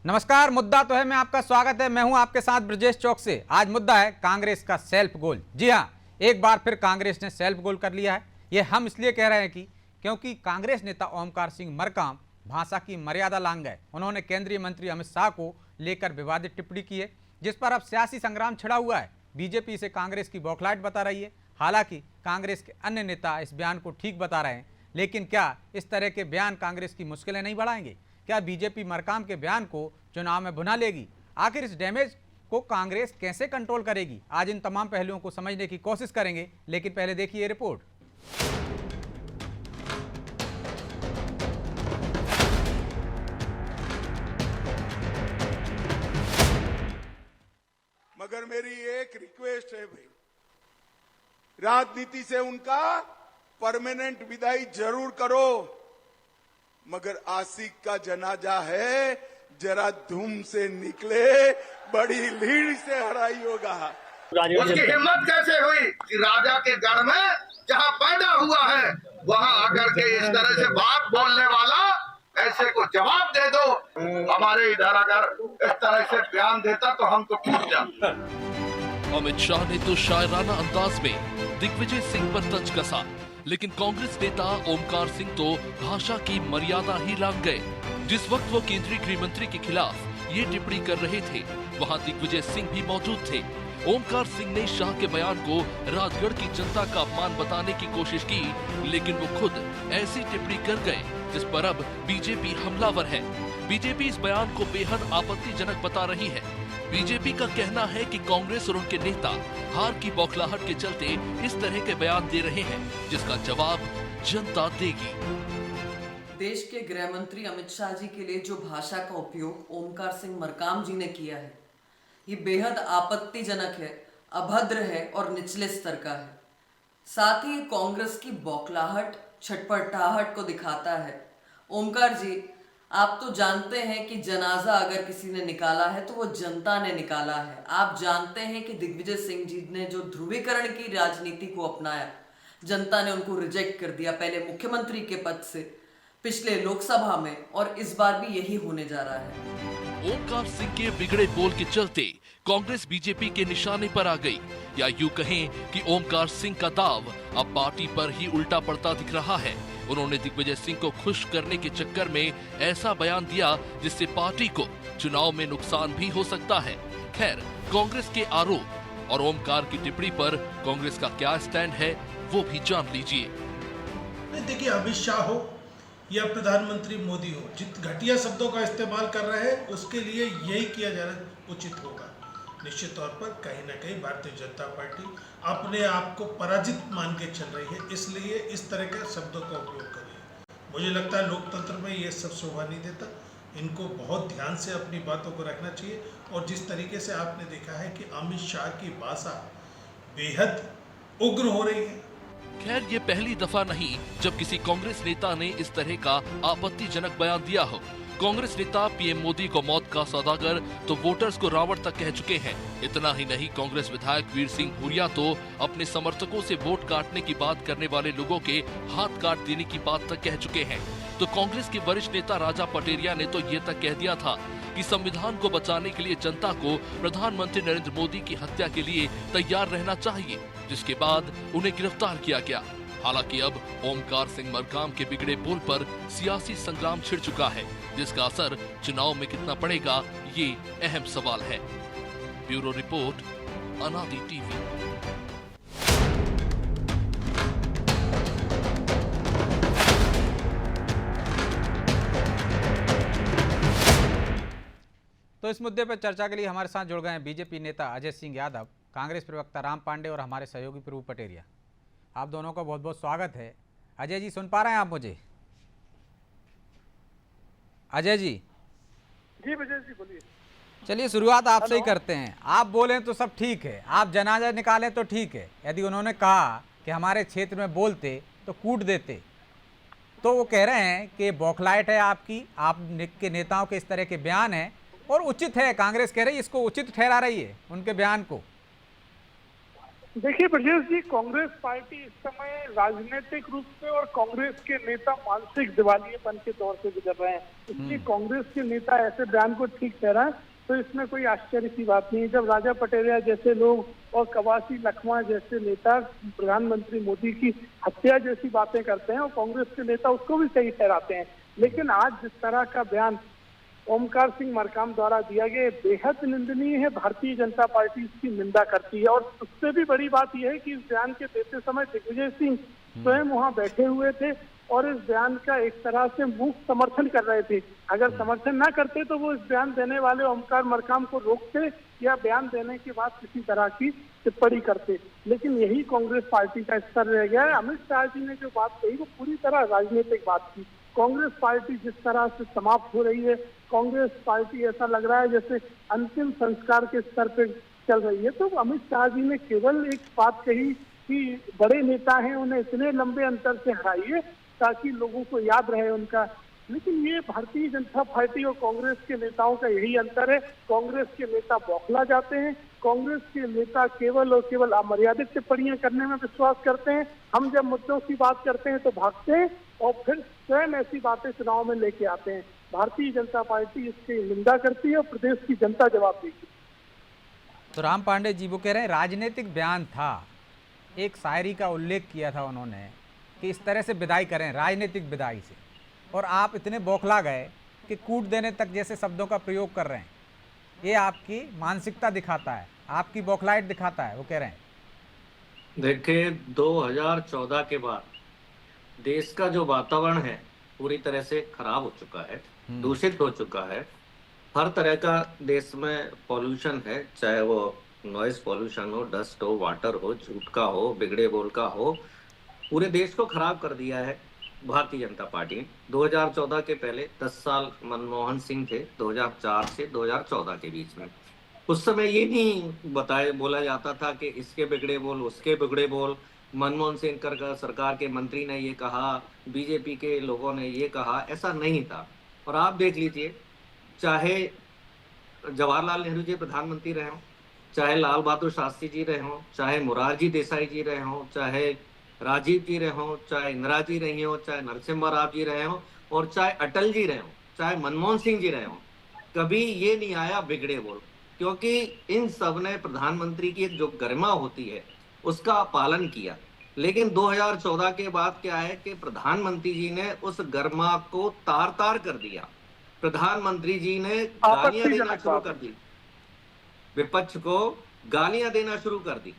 नमस्कार। मुद्दा तो है मैं आपका स्वागत है। मैं हूं आपके साथ ब्रजेश चौक से। आज मुद्दा है कांग्रेस का सेल्फ गोल। जी हां, एक बार फिर कांग्रेस ने सेल्फ गोल कर लिया है। ये हम इसलिए कह रहे हैं क्योंकि कांग्रेस नेता ओमकार सिंह मरकाम भाषा की मर्यादा लांघ गए। उन्होंने केंद्रीय मंत्री अमित शाह को लेकर विवादित टिप्पणी की है, जिस पर अब सियासी संग्राम छिड़ा हुआ है। बीजेपी इसे कांग्रेस की बौखलाहट बता रही है। हालांकि कांग्रेस के अन्य नेता इस बयान को ठीक बता रहे हैं, लेकिन क्या इस तरह के बयान कांग्रेस की मुश्किलें नहीं बढ़ाएंगे? क्या बीजेपी मरकाम के बयान को चुनाव में भुना लेगी? आखिर इस डैमेज को कांग्रेस कैसे कंट्रोल करेगी? आज इन तमाम पहलुओं को समझने की कोशिश करेंगे, लेकिन पहले देखिए ये रिपोर्ट। मगर मेरी एक रिक्वेस्ट है भाई, राजनीति से उनका परमानेंट विदाई जरूर करो, मगर आशिक का जनाजा है, जरा धूम से निकले, बड़ी लीड से हराई होगा। उसकी हिम्मत कैसे हुई कि राजा के गढ़ में जहां पैदा हुआ है वहां आकर के इस तरह से बात बोलने वाला ऐसे को जवाब दे दो। हमारे इधर अगर इस तरह से बयान देता तो हम तो टूट जाते। अमित शाह ने तो शायराना अंदाज में दिग्विजय सिंह पर तंज कसा, लेकिन कांग्रेस नेता ओमकार सिंह तो भाषा की मर्यादा ही लांघ गए। जिस वक्त वो केंद्रीय गृह मंत्री के खिलाफ ये टिप्पणी कर रहे थे, वहाँ दिग्विजय सिंह भी मौजूद थे। ओमकार सिंह ने शाह के बयान को राजगढ़ की जनता का अपमान बताने की कोशिश की, लेकिन वो खुद ऐसी टिप्पणी कर गए जिस पर अब बीजेपी हमलावर है। बीजेपी इस बयान को बेहद आपत्तिजनक बता रही है। बीजेपी का कहना है कि कांग्रेस और उनके नेता हार की बौखलाहट के चलते इस तरह के बयान दे रहे हैं, जिसका जवाब जनता देगी। देश के गृह मंत्री अमित शाह जी के लिए जो भाषा का उपयोग ओमकार सिंह मरकाम जी ने किया है, ये बेहद आपत्तिजनक है, अभद्र है और निचले स्तर का है। साथ ही कांग्रेस की बौखलाहट, छटपटाहट को दिखाता है। ओमकार जी, आप तो जानते हैं कि जनाजा अगर किसी ने निकाला है तो वो जनता ने निकाला है। आप जानते हैं कि दिग्विजय सिंह जी ने जो ध्रुवीकरण की राजनीति को अपनाया, जनता ने उनको रिजेक्ट कर दिया, पहले मुख्यमंत्री के पद से, पिछले लोकसभा में, और इस बार भी यही होने जा रहा है। ओमकार सिंह के बिगड़े बोल के चलते कांग्रेस बीजेपी के निशाने पर आ गई, या यूं कहें कि ओमकार सिंह का दाव अब पार्टी पर ही उल्टा पड़ता दिख रहा है। उन्होंने दिग्विजय सिंह को खुश करने के चक्कर में ऐसा बयान दिया जिससे पार्टी को चुनाव में नुकसान भी हो सकता है। खैर, कांग्रेस के आरोप और ओमकार की टिप्पणी पर कांग्रेस का क्या स्टैंड है, वो भी जान लीजिए। देखिए, अमित शाह हो या प्रधानमंत्री मोदी हो, जित घटिया शब्दों का इस्तेमाल कर रहे हैं उसके लिए यही किया जाना उचित होगा। निश्चित तौर पर कहीं ना कहीं भारतीय जनता पार्टी अपने आप को पराजित मान के चल रही है, इसलिए इस तरह के शब्दों का उपयोग कर रही है। मुझे लगता है लोकतंत्र में ये सब शोभा नहीं देता। इनको बहुत ध्यान से अपनी बातों को रखना चाहिए। और जिस तरीके से आपने देखा है कि अमित शाह की भाषा बेहद उग्र हो रही है। खैर, ये पहली दफा नहीं जब किसी कांग्रेस नेता ने इस तरह का आपत्तिजनक बयान दिया हो। कांग्रेस नेता पीएम मोदी को मौत का सौदागर तो वोटर्स को रावण तक कह चुके हैं। इतना ही नहीं, कांग्रेस विधायक वीर सिंह भूरिया तो अपने समर्थकों से वोट काटने की बात करने वाले लोगों के हाथ काट देने की बात तक कह चुके हैं। तो कांग्रेस के वरिष्ठ नेता राजा पटेरिया ने तो ये तक कह दिया था कि संविधान को बचाने के लिए जनता को प्रधानमंत्री नरेंद्र मोदी की हत्या के लिए तैयार रहना चाहिए, जिसके बाद उन्हें गिरफ्तार किया गया। हालांकि अब ओमकार सिंह मरकाम के बिगड़े बोल पर सियासी संग्राम छिड़ चुका है, जिसका असर चुनाव में कितना पड़ेगा, ये अहम सवाल है। ब्यूरो रिपोर्ट, अनादि टीवी। तो इस मुद्दे पर चर्चा के लिए हमारे साथ जुड़ गए हैं बीजेपी नेता अजय सिंह यादव, कांग्रेस प्रवक्ता राम पांडे और हमारे सहयोगी प्रभु पटेरिया। आप दोनों का बहुत बहुत स्वागत है। अजय जी, सुन पा रहे हैं आप मुझे? अजय जी? जी विजय जी, बोलिए। चलिए, शुरुआत आपसे ही करते हैं। आप बोलें तो सब ठीक है, आप जनाजा निकालें तो ठीक है। यदि उन्होंने कहा कि हमारे क्षेत्र में बोलते तो कूट देते, तो वो कह रहे हैं कि बौखलाहट है आपकी, आप के नेताओं के इस तरह के बयान हैं और उचित है। कांग्रेस कह रही है इसको उचित ठहरा रही है, उनके बयान को। देखिए ब्रजेश जी, कांग्रेस पार्टी इस समय राजनीतिक रूप से और कांग्रेस के नेता मानसिक दिवालियेपन के दौर से गुजर रहे हैं। इसलिए कांग्रेस के नेता ऐसे बयान को ठीक ठहराएं तो इसमें कोई आश्चर्य की बात नहीं है। जब राजा पटेरिया जैसे लोग और कवासी लखमा जैसे नेता प्रधानमंत्री मोदी की हत्या जैसी बातें करते हैं और कांग्रेस के नेता उसको भी सही ठहराते हैं, लेकिन आज जिस तरह का बयान ओमकार सिंह मरकाम द्वारा दिया गया बेहद निंदनीय है। भारतीय जनता पार्टी इसकी निंदा करती है और उससे भी बड़ी बात यह है कि इस बयान के देते समय दिग्विजय सिंह स्वयं वहां बैठे हुए थे और इस बयान का एक तरह से मुक्त समर्थन कर रहे थे। अगर समर्थन ना करते तो वो इस बयान देने वाले ओमकार मरकाम को रोकते या बयान देने के बाद किसी तरह की टिप्पणी करते, लेकिन यही कांग्रेस पार्टी का स्तर रह गया है। अमित शाह जी ने जो बात कही वो पूरी तरह राजनीतिक बात थी। कांग्रेस पार्टी जिस तरह से समाप्त हो रही है, कांग्रेस पार्टी ऐसा लग रहा है जैसे अंतिम संस्कार के स्तर पर चल रही है। तो अमित शाह जी ने केवल एक बात कही कि बड़े नेता हैं, उन्हें इतने लंबे अंतर से हराइए ताकि लोगों को याद रहे उनका, लेकिन ये भारतीय जनता पार्टी और कांग्रेस के नेताओं का यही अंतर है। कांग्रेस के नेता बौखला जाते हैं, कांग्रेस के नेता केवल और केवल अमर्यादित टिप्पणियां करने में विश्वास करते हैं। हम जब मुद्दों की बात करते हैं तो भागते हैं और फिर स्वयं ऐसी बातें चुनाव में लेके आते हैं। भारतीय जनता पार्टी इसकी निंदा करती है और प्रदेश की जनता जवाब देगी। तो राम पांडे जी वो कह रहे हैं राजनीतिक बयान था, एक शायरी का उल्लेख किया था उन्होंने कि इस तरह से विदाई करें, राजनीतिक विदाई से, और आप इतने बौखला गए कि कूट देने तक जैसे शब्दों का प्रयोग कर रहे हैं। ये आपकी मानसिकता दिखाता है, आपकी बौखलाहट दिखाता है, वो कह रहे हैं। देखिए 2014 के बाद देश का जो वातावरण है पूरी तरह से खराब हो चुका है, दूषित हो चुका है। हर तरह का देश में पॉल्यूशन है, चाहे वो नॉइज पॉल्यूशन हो, डस्ट हो, वाटर हो, झूठ का हो, बिगड़े बोल का हो, पूरे देश को खराब कर दिया है भारतीय जनता पार्टी ने। 2014 के पहले 10 साल मनमोहन सिंह थे, 2004 से 2014 के बीच में। उस समय ये नहीं बोला जाता था कि इसके बिगड़े बोल, उसके बिगड़े बोल, मनमोहन सिंह सरकार के मंत्री ने ये कहा, बीजेपी के लोगों ने ये कहा, ऐसा नहीं था। और आप देख लीजिए, चाहे जवाहरलाल नेहरू जी प्रधानमंत्री रहे हों, चाहे लाल बहादुर शास्त्री जी रहे हों, चाहे मोरारजी देसाई जी रहे हों, चाहे राजीव जी रहे हों, चाहे इंदिरा जी रही हों, चाहे नरसिम्हा राव जी रहे हों, और चाहे अटल जी रहे हों, चाहे मनमोहन सिंह जी रहे हों, कभी ये नहीं आया बिगड़े बोल, क्योंकि इन सब ने प्रधानमंत्री की एक जो गरिमा होती है उसका पालन किया। लेकिन 2014 के बाद क्या है कि प्रधानमंत्री जी ने उस गरिमा को तार तार कर दिया। प्रधानमंत्री जी ने गालियां देना शुरू कर दी, विपक्ष को गालियां देना शुरू कर दी।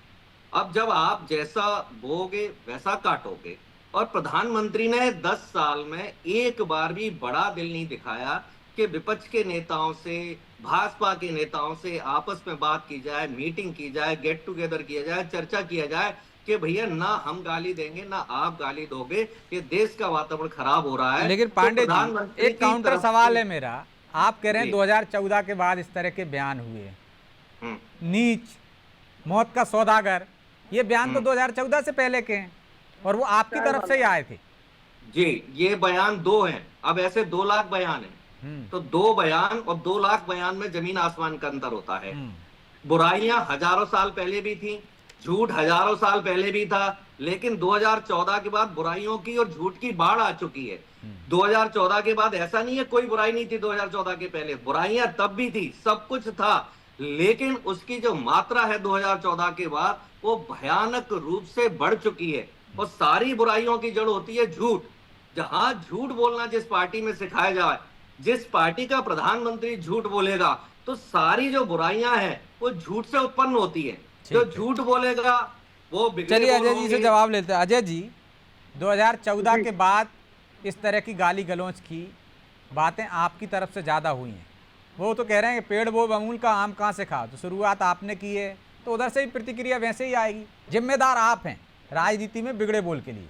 अब जब आप जैसा बोगे वैसा काटोगे, और प्रधानमंत्री ने 10 साल में एक बार भी बड़ा दिल नहीं दिखाया कि विपक्ष के नेताओं से, भाजपा के नेताओं से आपस में बात की जाए, मीटिंग की जाए, गेट टुगेदर किया जाए, चर्चा किया जाए कि भैया ना हम गाली देंगे ना आप गाली दोगे, ये देश का वातावरण खराब हो रहा है। लेकिन पांडे जी एक काउंटर सवाल है मेरा, आप कह रहे हैं 2014 के बाद इस तरह के बयान हुए, नीच, मौत का सौदागर, ये बयान तो 2014 से पहले के हैं और वो आपकी तरफ से ही आए थे। जी, ये बयान 2 हैं, अब ऐसे 2 लाख बयान हैं, तो 2 बयान और 2 लाख बयान में जमीन आसमान का अंतर होता है। बुराइयां हजारों साल पहले भी थी, झूठ हजारों साल पहले भी था, लेकिन 2014 के बाद बुराइयों की और झूठ की बाढ़ आ चुकी है। 2014 के बाद ऐसा नहीं है कोई बुराई नहीं थी, 2014 के पहले बुराइयां तब भी थी, सब कुछ था, लेकिन उसकी जो मात्रा है 2014 के बाद वो भयानक रूप से बढ़ चुकी है। और सारी बुराइयों की जड़ होती है झूठ। जहां झूठ बोलना जिस पार्टी में सिखाया जाए, जिस पार्टी का प्रधानमंत्री झूठ बोलेगा, तो सारी जो बुराइयां हैं वो झूठ से उत्पन्न होती है। जो झूठ बोलेगा वो चलिए अजय जी से जवाब लेते हैं। अजय जी, 2014 के बाद इस तरह की गाली गलौज की बातें आपकी तरफ से ज़्यादा हुई हैं। वो तो कह रहे हैं कि पेड़ वो अमूल का आम कहाँ से खा, तो शुरुआत आपने की है तो उधर से ही प्रतिक्रिया वैसे ही आएगी। जिम्मेदार आप हैं राजनीति में बिगड़े बोल के लिए।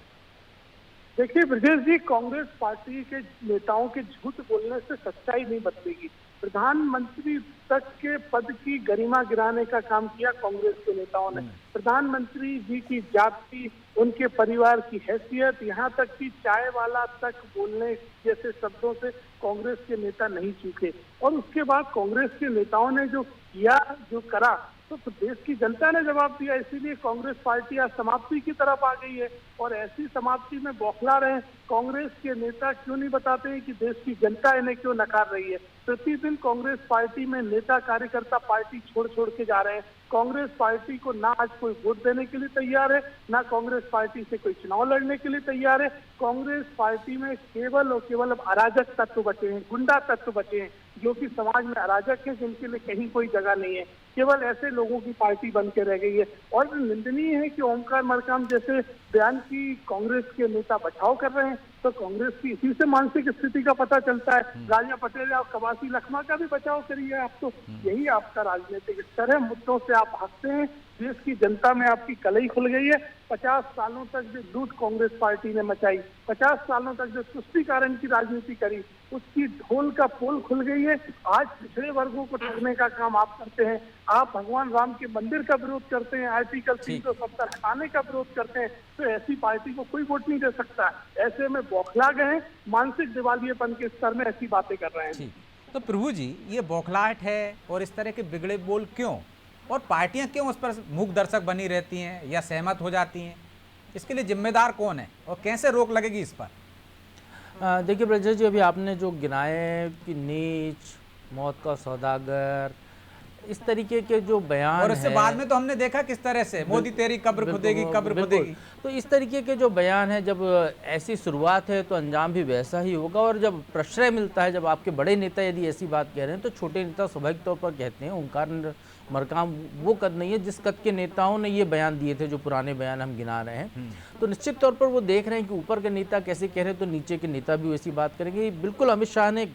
देखिए ब्रजेश जी, कांग्रेस पार्टी के नेताओं के झूठ बोलने से सच्चाई नहीं बदलेगी। प्रधानमंत्री तक के पद की गरिमा गिराने का काम किया कांग्रेस के नेताओं ने। प्रधानमंत्री जी की जाति, उनके परिवार की हैसियत, यहाँ तक कि चाय वाला तक बोलने जैसे शब्दों से कांग्रेस के नेता नहीं चूके। और उसके बाद कांग्रेस के नेताओं ने जो किया, जो करा, तो देश की जनता ने जवाब दिया, इसीलिए कांग्रेस पार्टी आज समाप्ति की तरफ आ गई है। और ऐसी समाप्ति में बौखला रहे कांग्रेस के नेता क्यों नहीं बताते हैं कि देश की जनता इन्हें क्यों नकार रही है। प्रतिदिन कांग्रेस पार्टी में नेता कार्यकर्ता पार्टी छोड़ छोड़ के जा रहे हैं। कांग्रेस पार्टी को ना आज कोई वोट देने के लिए तैयार है, ना कांग्रेस पार्टी से कोई चुनाव लड़ने के लिए तैयार है। कांग्रेस पार्टी में केवल और केवल अब अराजक तत्व बचे हैं, गुंडा तत्व बचे हैं, जो कि समाज में अराजक हैं, जिनके लिए कहीं कोई जगह नहीं है। केवल ऐसे लोगों की पार्टी बन के रह गई है। और निंदनीय है कि ओमकार मरकाम जैसे बयान की कांग्रेस के नेता बचाव कर रहे हैं, तो कांग्रेस की इसी से मानसिक स्थिति का पता चलता है। राजा पटेल और कवासी लखमा का भी बचाव करिए आप, तो यही आपका राजनीतिक स्तर है। मुद्दों से आप हंसते हैं, देश की जनता में आपकी कलई खुल गई है। 50 सालों तक जो लूट कांग्रेस पार्टी ने मचाई, 50 सालों तक जो तुष्टीकरण की राजनीति करी, उसकी ढोल का पोल खुल गई है। आज पिछड़े वर्गों को ठगने का काम आप करते हैं। आप भगवान राम के मंदिर का विरोध करते हैं, आर्टिकल 370 हटाने का विरोध करते हैं, तो ऐसी पार्टी को कोई वोट नहीं दे सकता। ऐसे में बौखला गए, मानसिक दिवालियेपन के स्तर में ऐसी बातें कर रहे हैं। तो प्रभु जी, ये बौखलाहट है और इस तरह के बिगड़े बोल क्यों, और पार्टियां क्यों उस पर मूक दर्शक बनी रहती हैं या सहमत हो जाती हैं? इसके लिए जिम्मेदार कौन है और कैसे रोक लगेगी इस पर? देखिए ब्रजेश जी, अभी आपने जो गिनाए कि नीच, मौत का सौदागर, इस तरीके के जो बयान और इससे बाद में तो हमने देखा किस तरह से मोदी तेरी कब्र खुदेगी, कब्र खुदेगी। तो इस तरीके के जो बयान है, जब ऐसी शुरुआत है तो अंजाम भी वैसा ही होगा। और जब प्रश्रय मिलता है, जब आपके बड़े नेता यदि ऐसी बात कह रहे हैं, तो छोटे नेता स्वाभाविक तौर पर कहते हैं। ओमकार मरकाम वो कद नहीं है जिस कद के नेताओं ने ये बयान दिए थे, जो पुराने बयान हम गिना रहे हैं। तो निश्चित तौर पर वो देख रहे हैं कि ऊपर के नेता कैसे कह रहे हैं, तो नीचे के नेता भी वैसी बात करेंगे। बिल्कुल अमित शाह ने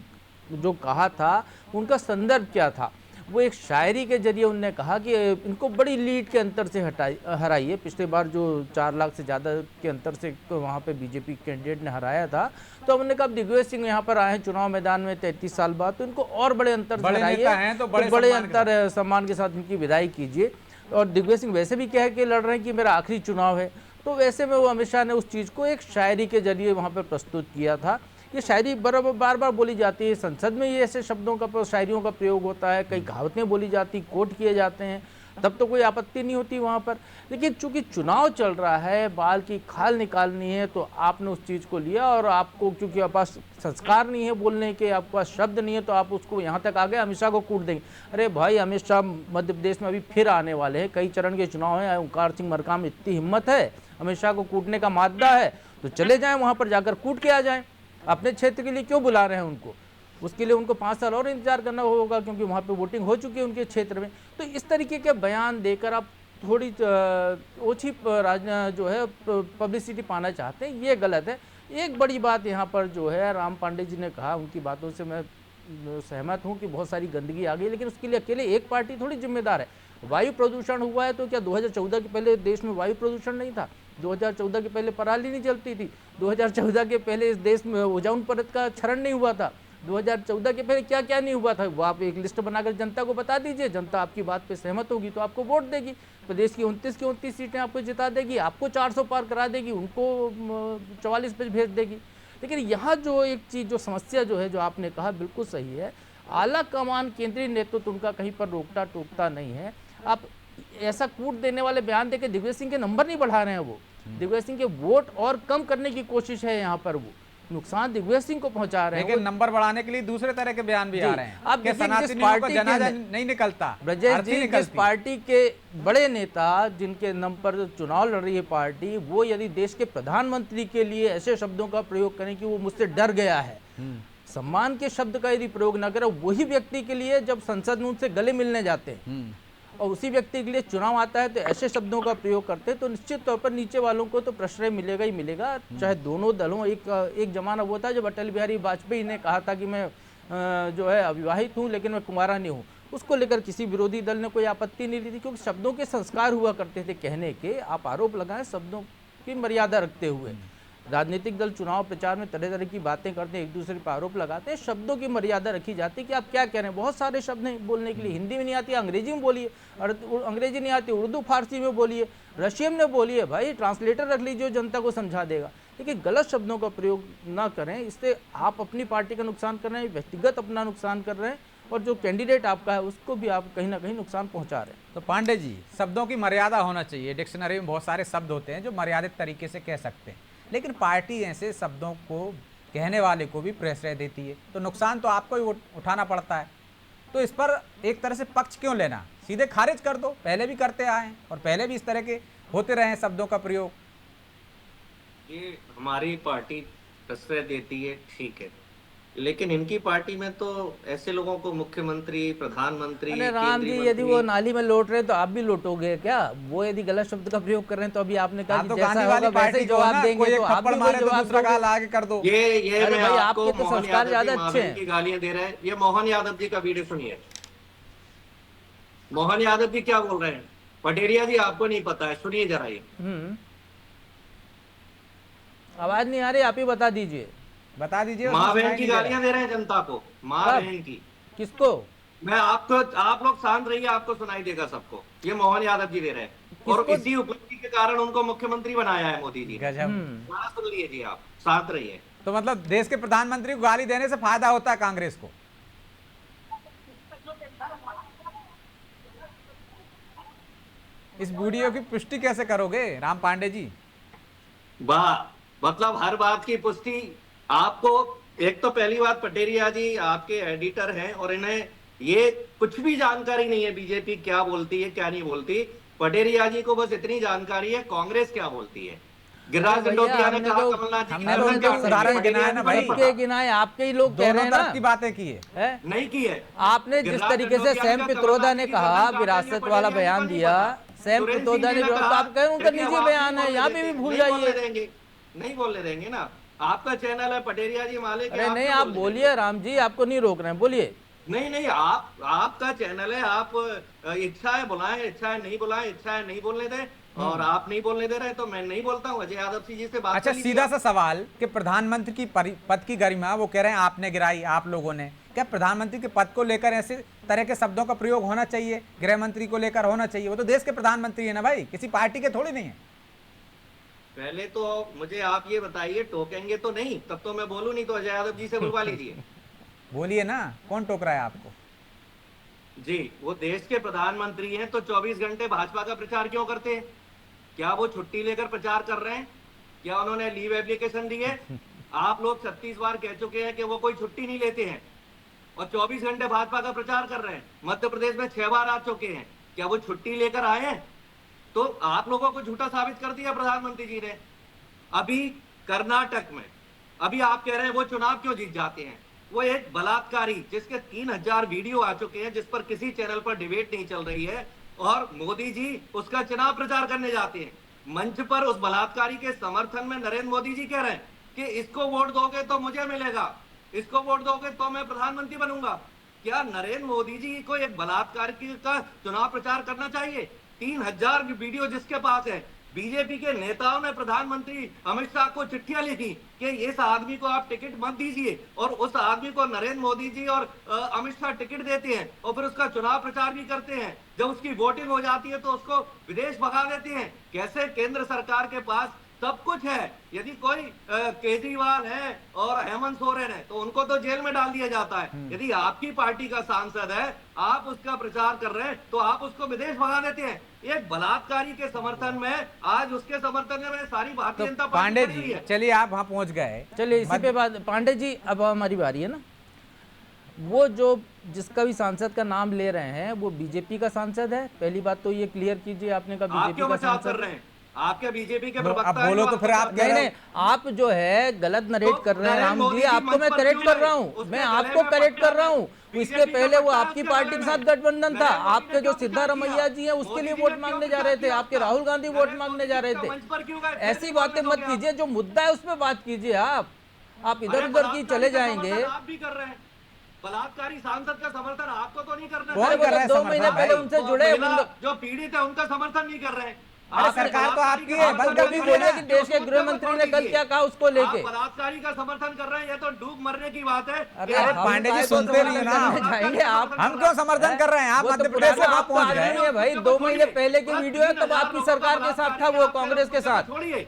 जो कहा था, उनका संदर्भ क्या था? वो एक शायरी के जरिए उनने कहा कि इनको बड़ी लीड के अंतर से हराई है। पिछले बार जो 4 लाख से ज़्यादा के अंतर से वहाँ पे बीजेपी कैंडिडेट ने हराया था, तो हमने कहा दिग्विजय सिंह यहाँ पर आए हैं चुनाव मैदान में 33 साल बाद, तो इनको और बड़े अंतर से हराइए, तो बड़े अंतर सम्मान के साथ इनकी विदाई कीजिए। और दिग्विजय सिंह वैसे भी कह के लड़ रहे हैं कि मेरा आखिरी चुनाव है, तो वैसे में वो अमित शाह ने उस चीज़ को एक शायरी के जरिए वहाँ पर प्रस्तुत किया था। ये शायरी बार बार बोली जाती है, संसद में ये ऐसे शब्दों का, शायरियों का प्रयोग होता है, कई कहावतें बोली जाती, कोट किए जाते हैं, तब तो कोई आपत्ति नहीं होती वहाँ पर। लेकिन चूंकि चुनाव चल रहा है, बाल की खाल निकालनी है, तो आपने उस चीज़ को लिया, और आपको क्योंकि आपके पास संस्कार नहीं है बोलने के, आपके पास शब्द नहीं है, तो आप उसको यहाँ तक आ गए, अमित शाह को कूट देंगे। अरे भाई, अमित शाह मध्य प्रदेश में अभी फिर आने वाले हैं, कई चरण के चुनाव हैं। ओमकार सिंह मरकाम इतनी हिम्मत है, अमित शाह को कूटने का मादा है, तो चले जाएं वहाँ पर, जाकर कूट के आ जाएं। अपने क्षेत्र के लिए क्यों बुला रहे हैं उनको? उसके लिए उनको 5 साल और इंतजार करना होगा, क्योंकि वहाँ पे वोटिंग हो चुकी है उनके क्षेत्र में। तो इस तरीके के बयान देकर आप थोड़ी ओछी जो है पब्लिसिटी पाना चाहते हैं, ये गलत है। एक बड़ी बात यहाँ पर जो है, राम पांडे जी ने कहा, उनकी बातों से मैं सहमत हूँ कि बहुत सारी गंदगी आ गई, लेकिन उसके लिए अकेले एक पार्टी थोड़ी जिम्मेदार है। वायु प्रदूषण हुआ है, तो क्या 2014 के पहले देश में वायु प्रदूषण नहीं था? 2014 के पहले पराली नहीं जलती थी? 2014 के पहले इस देश में ओजोन परत का क्षरण नहीं हुआ था? 2014 के पहले क्या क्या नहीं हुआ था? वो आप एक लिस्ट बनाकर जनता को बता दीजिए, जनता आपकी बात पे सहमत होगी तो आपको वोट देगी। प्रदेश की 29 की 29 सीटें आपको जिता देगी, आपको 400 पार करा देगी, उनको 44 पे भेज देगी। लेकिन यहाँ जो एक चीज़, जो समस्या जो है, जो आपने कहा बिल्कुल सही है, आला कमान केंद्रीय नेतृत्व उनका कहीं पर रोकता टोकता नहीं है। आप ऐसा कूट देने वाले बयान देकर दिग्विजय सिंह के नंबर नहीं बढ़ा रहे हैं, वो दिग्विजय सिंह के वोट और कम करने की कोशिश है। यहाँ पर वो नुकसान दिग्विजय सिंह को पहुंचा रहे हैं, लेकिन नंबर बढ़ाने के लिए दूसरे तरह के बयान भी आ रहे हैं। अब जिस पार्टी जनाजा नहीं निकलता, ब्रजेश जी, जिस पार्टी के बड़े नेता जिनके नाम पर चुनाव लड़ रही है पार्टी, वो यदि देश के प्रधानमंत्री के लिए ऐसे शब्दों का प्रयोग करें कि वो मुझसे डर गया है, सम्मान के शब्द का यदि प्रयोग न करें, वही व्यक्ति के लिए जब संसद में उनसे गले मिलने जाते हैं और उसी व्यक्ति के लिए चुनाव आता है तो ऐसे शब्दों का प्रयोग करते हैं, तो निश्चित तौर पर नीचे वालों को तो प्रश्रय मिलेगा ही मिलेगा। चाहे दोनों दलों, एक जमाना वो था जब अटल बिहारी वाजपेयी ने कहा था कि मैं जो है अविवाहित हूँ लेकिन मैं कुंवारा नहीं हूँ, उसको लेकर किसी विरोधी दल ने कोई आपत्ति नहीं ली थी, क्योंकि शब्दों के संस्कार हुआ करते थे कहने के। आप आरोप लगाएं शब्दों की मर्यादा रखते हुए। राजनीतिक दल चुनाव प्रचार में तरह तरह की बातें करते हैं, एक दूसरे पर आरोप लगाते हैं, शब्दों की मर्यादा रखी जाती है कि आप क्या कह रहे हैं। बहुत सारे शब्द हैं बोलने के लिए, हिंदी में नहीं आती अंग्रेजी में बोलिए, और अंग्रेजी नहीं आती उर्दू फारसी में बोलिए, रशियन में बोलिए, भाई ट्रांसलेटर रख लीजिए, जनता को समझा देगा। लेकिन गलत शब्दों का प्रयोग ना करें, इससे आप अपनी पार्टी का नुकसान कर रहे हैं, व्यक्तिगत अपना नुकसान कर रहे हैं, और जो कैंडिडेट आपका है उसको भी आप कहीं ना कहीं नुकसान पहुंचा रहे हैं। तो पांडे जी, शब्दों की मर्यादा होना चाहिए। डिक्शनरी में बहुत सारे शब्द होते हैं जो मर्यादित तरीके से कह सकते हैं, लेकिन पार्टी ऐसे शब्दों को कहने वाले को भी प्रश्रय देती है, तो नुकसान तो आपको ही उठाना पड़ता है। तो इस पर एक तरह से पक्ष क्यों लेना, सीधे खारिज कर दो। पहले भी करते आए हैं और पहले भी इस तरह के होते रहे हैं शब्दों का प्रयोग। ये हमारी पार्टी प्रश्रय देती है, ठीक है, लेकिन इनकी पार्टी में तो ऐसे लोगों को मुख्यमंत्री, प्रधानमंत्री, अरे राम जी, केंद्रीय यदि वो नाली में लौट रहे हैं तो आप भी लौटोगे क्या? वो यदि गलत शब्द का प्रयोग कर रहे हैं तो अभी आपने कहा आप कि तो जैसा गांधी होगा वाली वैसे पार्टी ही जो जवाब ना, देंगे, कोई तो एक आप थप्पड़ भी मारे वही तो जवाब दूसरा दोगे। गाल आगे कर दो। ये अरे मैं भाई, आपको आपके तो मोहन संस्कार यादव ज्यादा जी अच्छे मावेन हैं। की गालियां दे रहे हैं। ये मोहन यादव जी का वीडियो सुनिए। मोहन यादव जी क्या बोल रहे हैं? पटेरिया जी आपको नहीं पता है, सुनिए जरा ये। आवाज नहीं आ रही, आप ही बता दीजिए। बता दीजिए। माँ बहन की गालियां दे रहे हैं जनता को, माँ बहन की। किसको? मैं आपको, आप लोग शांत रहिए, आपको सुनाई देगा सबको। ये मोहन यादव जी दे रहे हैं और इसी उपलब्धि के कारण उनको मुख्यमंत्री बनाया है मोदी जी। गजब। सुन लीजिए, आप शांत रहिए। तो मतलब देश के प्रधानमंत्री को गाली देने से फायदा होता है कांग्रेस को? इस वीडियो की पुष्टि कैसे करोगे राम पांडे जी? मतलब हर बात की पुष्टि आपको, एक तो पहली बात पटेरिया जी आपके एडिटर हैं और इन्हें ये कुछ भी जानकारी नहीं है बीजेपी क्या बोलती है क्या नहीं बोलती। पटेरिया जी को बस इतनी जानकारी है कांग्रेस क्या बोलती है। गिरिराज दंडोतिया ने कहा कमलनाथ जी हमने तो उनके उदाहरण गिनाए ना भाई। के गिनाए आपके ही लोग कह रहे हैं ना की बातें की है। नहीं की है। आपने जिस तरीके से सैम पित्रोदा ने कहा विरासत वाला बयान दिया, सैम पित्रोदा ने, तो आप कहें उनका निजी बयान है, यहाँ पे भी भूल जाइए। नहीं बोलने देंगे ना, आपका चैनल है पटेरिया जी मालिक। अरे नहीं, आप बोलिए राम जी, आपको नहीं रोक रहे हैं, बोलिए। नहीं, आपका चैनल है, आप इच्छा है बुलाएं, इच्छा है नहीं बुलाएं, इच्छा है नहीं बोलने दें, और आप नहीं बोलने दे रहे तो मैं नहीं बोलता हूँ। अजय यादव जी से बात। अच्छा, सीधा सा सवाल कि प्रधानमंत्री की पद की गरिमा वो कह रहे हैं आपने गिराई, आप लोगों ने। क्या प्रधानमंत्री के पद को लेकर ऐसे तरह के शब्दों का प्रयोग होना चाहिए? गृह मंत्री को लेकर होना चाहिए? वो तो देश के प्रधानमंत्री है ना भाई, किसी पार्टी के थोड़ी नहीं है। पहले तो मुझे आप ये बताइए, टोकेंगे तो नहीं? तब तो मैं बोलूं, नहीं तो अजय यादव जी से बुलवा लीजिए। बोलिए ना, कौन टोक रहा है आपको? जी, वो देश के प्रधानमंत्री हैं तो 24 घंटे भाजपा का प्रचार क्यों करते हैं? क्या वो छुट्टी लेकर प्रचार कर रहे हैं? क्या उन्होंने लीव एप्लीकेशन दी है? आप लोग 36 बार कह चुके हैं कि वो कोई छुट्टी नहीं लेते हैं और 24 घंटे भाजपा का प्रचार कर रहे हैं। मध्य प्रदेश में 6 बार आ चुके हैं, क्या वो छुट्टी लेकर आए हैं? तो आप लोगों को झूठा साबित कर दिया प्रधानमंत्री जी ने। अभी कर्नाटक में, अभी आप कह रहे हैं वो चुनाव क्यों जीत जाते हैं? वो एक बलात्कारी जिसके 3000 वीडियो आ चुके हैं, जिस पर किसी चैनल पर डिबेट नहीं चल रही है, और मोदी जी उसका चुनाव प्रचार करने जाते हैं। मंच पर उस बलात्कारी के समर्थन में नरेंद्र मोदी जी कह रहे हैं कि इसको वोट दोगे तो मुझे मिलेगा, इसको वोट दोगे तो मैं प्रधानमंत्री बनूंगा। क्या नरेंद्र मोदी जी को एक बलात्कारी का चुनाव प्रचार करना चाहिए? 3000 वीडियो जिसके पास है। बीजेपी के नेताओं ने प्रधानमंत्री अमित शाह को चिट्ठियां लिखी कि इस आदमी को आप टिकट मत दीजिए, और उस आदमी को नरेंद्र मोदी जी और अमित शाह टिकट देते हैं और फिर उसका चुनाव प्रचार भी करते हैं। जब उसकी वोटिंग हो जाती है तो उसको विदेश भगा देते हैं। कैसे केंद्र सरकार के पास सब कुछ है। यदि कोई केजरीवाल है और हेमंत सोरेन है तो उनको तो जेल में डाल दिया जाता है। यदि आपकी पार्टी का सांसद है, आप उसका प्रचार कर रहे हैं तो आप उसको विदेश भगा देते हैं। एक बलात्कारी के समर्थन में, आज उसके समर्थन में सारी भारतीय जनता पार्टी पांडे खड़ी जी, है। चलिए आप वहां पहुंच गए, चलिए इसी पे बात। पांडे जी, अब हमारी बारी है ना। वो जो जिसका भी सांसद का नाम ले रहे हैं वो बीजेपी का सांसद है, पहली बात तो ये क्लियर कीजिए। आपने कहा आप बीजेपी क्यों का बचाव कर सांसद रहे हैं? आपके बीजेपी के अब प्रवक्ता बोलो तो फिर आप कह रहे नहीं, आप जो है गलत नरेट कर रहे हैं राम जी। आपको मैं करेक्ट कर रहा हूँ, मैं आपको करेक्ट कर रहा हूँ। इसके पहले वो आपकी पार्टी के साथ गठबंधन था। आपके जो सिद्धारमैया जी हैं उसके लिए वोट मांगने जा रहे थे, आपके राहुल गांधी वोट मांगने जा रहे थे। ऐसी बातें मत कीजिए, जो मुद्दा है उस पर बात कीजिए। आप इधर उधर की चले जाएंगे। आप भी कर रहे हैं। बलात्कारी सांसद का समर्थन आपको तो नहीं करना कौन कर रहा है? 2 महीने पहले उनसे जुड़े जो पीड़ित है उनका समर्थन नहीं कर रहे हैं। अरे सरकार तो आपकी है, बंद कर दी। बोलिए कि देश के गृह मंत्री ने कल क्या कहा उसको लेके। बलात्कारी का समर्थन कर रहे हैं, ये तो डूब मरने की बात है। अरे पांडे जी सुनते नहीं ना, जाएंगे आप। हम क्यों समर्थन कर रहे हैं? आप मध्य प्रदेश से वहां पहुंच गए भाई। 2 महीने पहले की वीडियो है, तब आपकी सरकार के साथ था वो, कांग्रेस के साथ। छोड़िए,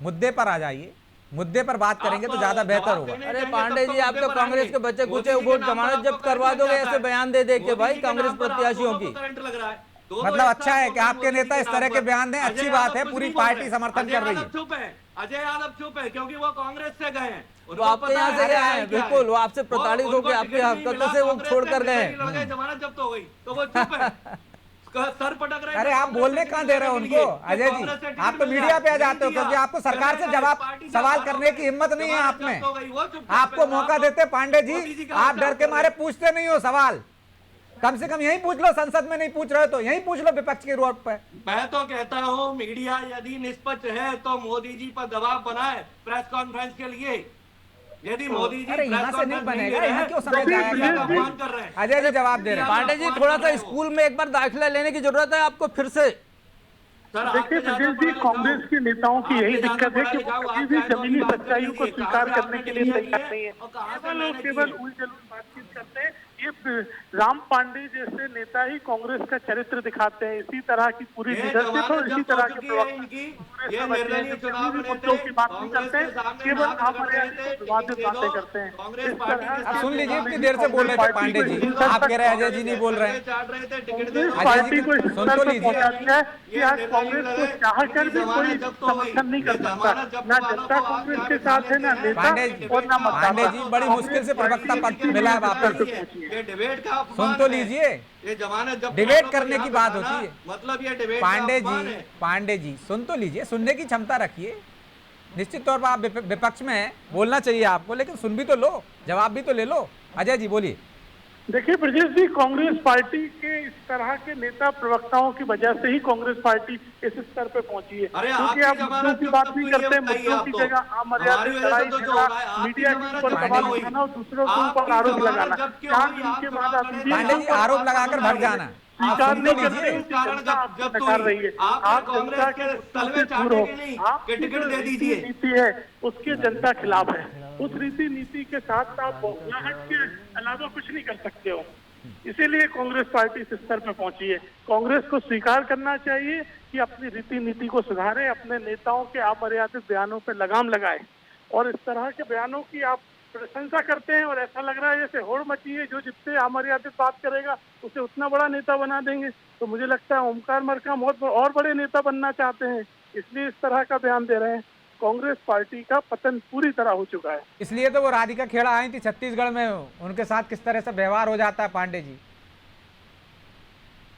मुद्दे पर आ जाइए। मुद्दे पर बात करेंगे तो ज्यादा बेहतर होगा। अरे पांडे जी, आप तो कांग्रेस के बच्चे कुचे वोट जमानत जब्त करवा दोगे ऐसे बयान दे के भाई कांग्रेस प्रत्याशियों की। मतलब अच्छा है कि आपके नेता इस तरह के बयान दें, अच्छी बात है, पूरी पार्टी समर्थन कर रही है। चुप है, अजय यादव चुप है क्योंकि वो कांग्रेस से गए हैं, वो आपके यहाँ से गए हैं, बिल्कुल वो आपसे प्रताड़ित होकर आपके हरकतों से वो छोड़ कर गए हैं। जमानत जब्त हो गई तो वो चुप है, सर पटक रहे। अरे आप बोलने कहाँ दे रहे हो उनको अजय जी? आप तो मीडिया पे आ जाते हो क्योंकि आपको सरकार से सवाल करने की हिम्मत नहीं है आप में। आपको मौका देते पांडे जी, आप डर के मारे पूछते नहीं हो सवाल। कम से कम यही पूछ लो, संसद में नहीं पूछ रहे हो तो यही पूछ लो विपक्ष के रोड पे। मैं तो कहता हूँ मीडिया यदि निष्पक्ष है तो मोदी जी पर दबाव बनाए प्रेस कॉन्फ्रेंस के लिए। यदि मोदी जी अरे यहाँ से नहीं बनेगा, यहाँ क्यों समय जाएगा? अपमान कर रहे हैं। अजय जी जवाब दे रहे हैं। पांडे जी, थोड़ा सा स्कूल में एक बार दाखिला लेने की जरूरत है आपको फिर से। देखिए ब्रजेश जी, कांग्रेस के नेताओं की यही दिक्कत है कि वो कभी भी जमीनी सच्चाइयों को स्वीकार करने के लिए तैयार नहीं है, केवल उलझुल बातचीत करते हैं। ये राम पांडे जैसे नेता ही कांग्रेस का चरित्र दिखाते हैं। इसी तरह की पूरी लीडरशिप और इसी तरह के मुद्दों की बात नहीं करते हैं, केवल विवादित बातें करते हैं। अब सुन लीजिए, इतनी देर से बोल रहे थे पांडे जी, आप कह रहे हैं अजय जी नहीं बोल रहे हैं। पार्टी को इस स्तर पर पहुंचा दिया है कि आज कांग्रेस को चाह कर भी कोई समर्थन नहीं कर सकता। ना जनता कांग्रेस के साथ है, ना नेता और ना पांडे जी, बड़ी मुश्किल से प्रवक्ता पद मिला है वापस। ये डिबेट का सुन तो लीजिए, ये जमानत जब डिबेट करने की बात होती है, मतलब ये डिबेट पांडे जी सुन तो लीजिए, सुनने की क्षमता रखिए। निश्चित तौर पर आप विपक्ष में हैं, बोलना चाहिए आपको, लेकिन सुन भी तो लो, जवाब भी तो ले लो। अजय जी बोलिए। देखिए ब्रजेश जी, कांग्रेस पार्टी के इस तरह के नेता प्रवक्ताओं की वजह से ही कांग्रेस पार्टी इस स्तर पे पहुंची है। क्योंकि आप मुद्दों की बात नहीं करते, मुद्दों की जगह अमर्यादित लड़ाई झगड़ा, मीडिया के ऊपर सवाल उठाना और दूसरों के ऊपर आरोप लगाना। 4 दिन के बाद पांडे जी आरोप लगाकर भग जाना स्वीकार नहीं करते, नकार रही है। आप जनता के तलवे दूर हो, आप टिकट दे दीजिए, नीति है उसके जनता खिलाफ है। उस रीति नीति के साथ आप बौखलाहट के अलावा कुछ नहीं कर सकते हो। इसीलिए कांग्रेस पार्टी इस स्तर पर पहुंची है। कांग्रेस को स्वीकार करना चाहिए कि अपनी रीति नीति को सुधारे, अपने नेताओं के अमर्यादित बयानों पर लगाम लगाए। और इस तरह के बयानों की आप प्रशंसा करते हैं और ऐसा लग रहा है जैसे होड़ मची है, जो जितने अमर्यादित बात करेगा उसे उतना बड़ा नेता बना देंगे। तो मुझे लगता है ओमकार मरकाम और बड़े नेता बनना चाहते हैं, इसलिए इस तरह का बयान दे रहे हैं। कांग्रेस पार्टी का पतन पूरी तरह हो चुका है। इसलिए तो वो राधिका खेड़ा आई थी छत्तीसगढ़ में, उनके साथ किस तरह से व्यवहार हो जाता है पांडे जी।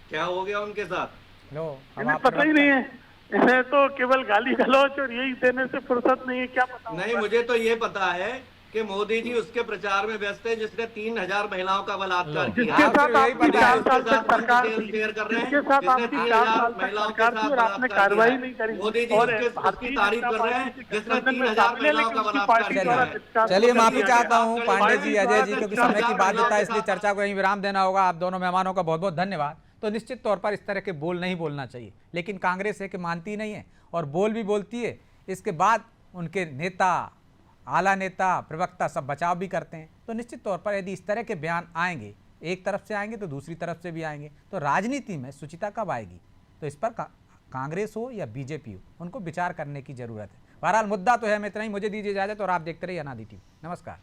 क्या हो गया उनके साथ? लो हमें पता ही नहीं है, इन्हें तो केवल गाली गलौच और यही देने से फुर्सत नहीं है। क्या पता? नहीं, मुझे तो ये पता है कि मोदी जी उसके प्रचार में व्यस्त है जिसने 3000 महिलाओं का बलात्कार किया। जिसके साथ आपकी 4 साल से सरकार थी, शेयर कर रहे हैं, जिसके साथ आपकी 4 साल तक सरकार थी और आपने कार्रवाई नहीं करी। मोदी जी उसकी तारीफ कर रहे हैं जिसने 3000 महिलाओं का बलात्कार किया। चलिए माफी चाहता हूँ पांडे जी, अजय जी, क्योंकि समय की बाध्यता है, इसलिए चर्चा को यहीं विराम देना होगा। आप दोनों मेहमानों का बहुत बहुत धन्यवाद। तो निश्चित तौर पर इस तरह के बोल नहीं बोलना चाहिए, लेकिन कांग्रेस है कि मानती नहीं है और बोल भी बोलती है। इसके बाद उनके नेता, आला नेता, प्रवक्ता सब बचाव भी करते हैं। तो निश्चित तौर पर यदि इस तरह के बयान आएंगे, एक तरफ से आएंगे तो दूसरी तरफ से भी आएंगे, तो राजनीति में शुचिता कब आएगी? तो इस पर कांग्रेस हो या बीजेपी हो, उनको विचार करने की जरूरत है। बहरहाल मुद्दा तो है। मैं इतना ही, मुझे दीजिए इजाजत और आप देखते रहिए अनादि टीवी। नमस्कार।